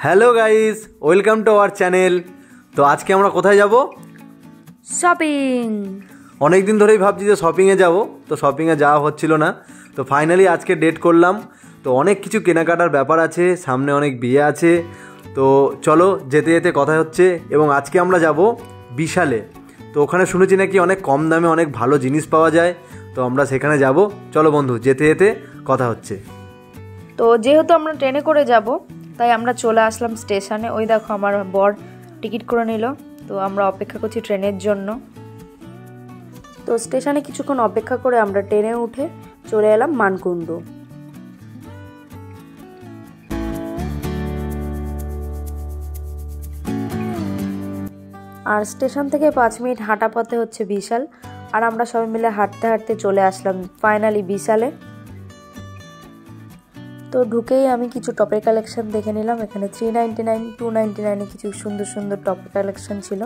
Hello guys, welcome to our channel. তো আজকে আমরা কোথায় যাব? শপিং। অনেক দিন ধরেই ভাবছি যে শপিংয়ে যাব, তো শপিংয়ে যাওয়া হচ্ছিল না। তো ফাইনালি আজকে ডেট করলাম। তো অনেক কিছু কেনাকাটার ব্যাপার আছে, সামনে অনেক বিয়ে আছে। তো চলো যেতে যেতে কথা হচ্ছে। এবং আজকে আমরা যাব বিশালে। তো ওখানে শুনেছি নাকি অনেক কম দামে অনেক ভালো জিনিস পাওয়া যায়। তো আমরা সেখানে যাব। চলো বন্ধু, যেতে যেতে কথা হচ্ছে। তো যেহেতু আমরা ট্রেনে করে যাব, তাই আমরা চলে আসলাম স্টেশনে। ওই দেখো আমার বর টিকিট করে নিল। তো আমরা অপেক্ষা করছি ট্রেনের জন্য। তো স্টেশনে কিছুক্ষণ অপেক্ষা করে আমরা ট্রেনে উঠে চলে এলাম মানকুণ্ডু। আর স্টেশন থেকে 5 মিনিট হাঁটা পথে হচ্ছে বিশাল। আর আমরা সবাই মিলে হাঁটতে হাঁটতে চলে আসলাম ফাইনালি বিশালে। তো ঢুকেই আমি কিছু টপের কালেকশন দেখে নিলাম। এখানে 399, 299 কিছু সুন্দর সুন্দর টপের কালেকশন ছিল।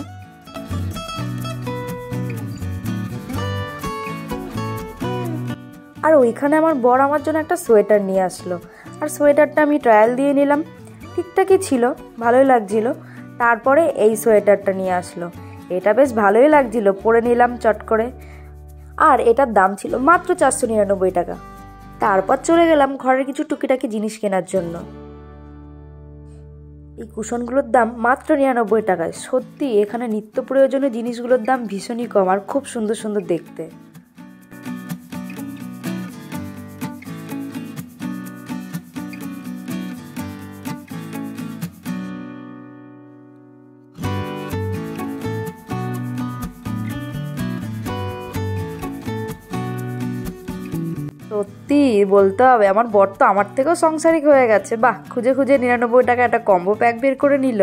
আর ওইখানে আমার বর আমার জন্য একটা সোয়েটার নিয়ে আসলো। আর সোয়েটারটা আমি ট্রায়াল দিয়ে নিলাম, ঠিকঠাকই ছিল, ভালোই লাগছিল। তারপরে এই সোয়েটারটা নিয়ে আসলো, এটা বেশ ভালোই লাগছিল, পরে নিলাম চট করে। আর এটার দাম ছিল মাত্র 499 টাকা। তারপর চলে গেলাম ঘরের কিছু টুকিটাকি জিনিস কেনার জন্য। এই কুশনগুলোর দাম মাত্র 99 টাকায়। সত্যি এখানে নিত্য প্রয়োজনীয় জিনিসগুলোর দাম ভীষণই কম আর খুব সুন্দর সুন্দর দেখতে। সত্যি বলতে হবে, আমার বর তো আমার থেকেও সংসারিক হয়ে গেছে। বাহ, খুঁজে খুঁজে 99 টাকা একটা কম্বো প্যাক বের করে নিল।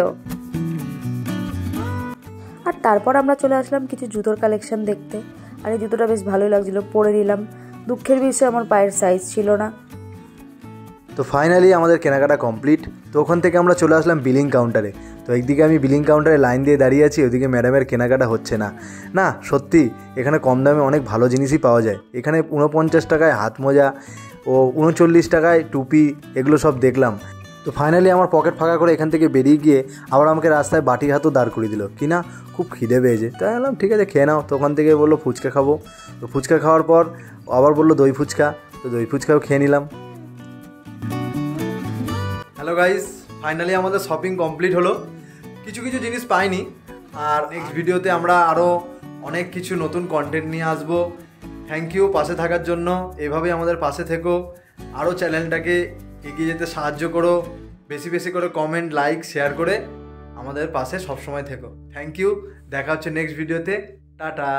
আর তারপর আমরা চলে আসলাম কিছু জুতোর কালেকশন দেখতে। আর এই জুতোটা বেশ ভালোই লাগছিল, পরে নিলাম। দুঃখের বিষয় আমার পায়ের সাইজ ছিল না। তো ফাইনালি আমাদের কেনাকাটা কমপ্লিট। তো ওখান থেকে আমরা চলে আসলাম বিলিং কাউন্টারে। তো একদিকে আমি বিলিং কাউন্টারে লাইন দিয়ে দাঁড়িয়ে আছি, ওইদিকে ম্যাডামের কেনাকাটা হচ্ছে না। না সত্যি এখানে কম দামে অনেক ভালো জিনিসই পাওয়া যায়। এখানে 49 টাকায় হাত মোজা ও 39 টাকায় টুপি, এগুলো সব দেখলাম। তো ফাইনালি আমার পকেট ফাঁকা করে এখান থেকে বেরিয়ে গিয়ে আবার আমাকে রাস্তায় বাটির হাতও দাঁড় করিয়ে দিল। কি না, খুব খিদে পেয়েছে। তাই বললাম ঠিক আছে খেয়ে নাও। তো ওখান থেকে বললো ফুচকা খাবো। তো ফুচকা খাওয়ার পর আবার বললো দই ফুচকা। তো দই ফুচকাও খেয়ে নিলাম। হ্যালো গাইস, ফাইনালি আমাদের শপিং কমপ্লিট হলো। কিছু কিছু জিনিস পাইনি। আর নেক্সট ভিডিওতে আমরা আরও অনেক কিছু নতুন কন্টেন্ট নিয়ে আসবো। থ্যাংক ইউ পাশে থাকার জন্য। এভাবেই আমাদের পাশে থেকো, আরও চ্যানেলটাকে এগিয়ে যেতে সাহায্য করো। বেশি বেশি করে কমেন্ট, লাইক, শেয়ার করে আমাদের পাশে সবসময় থেকো। Thank you. দেখা হচ্ছে নেক্সট ভিডিওতে। টাটা।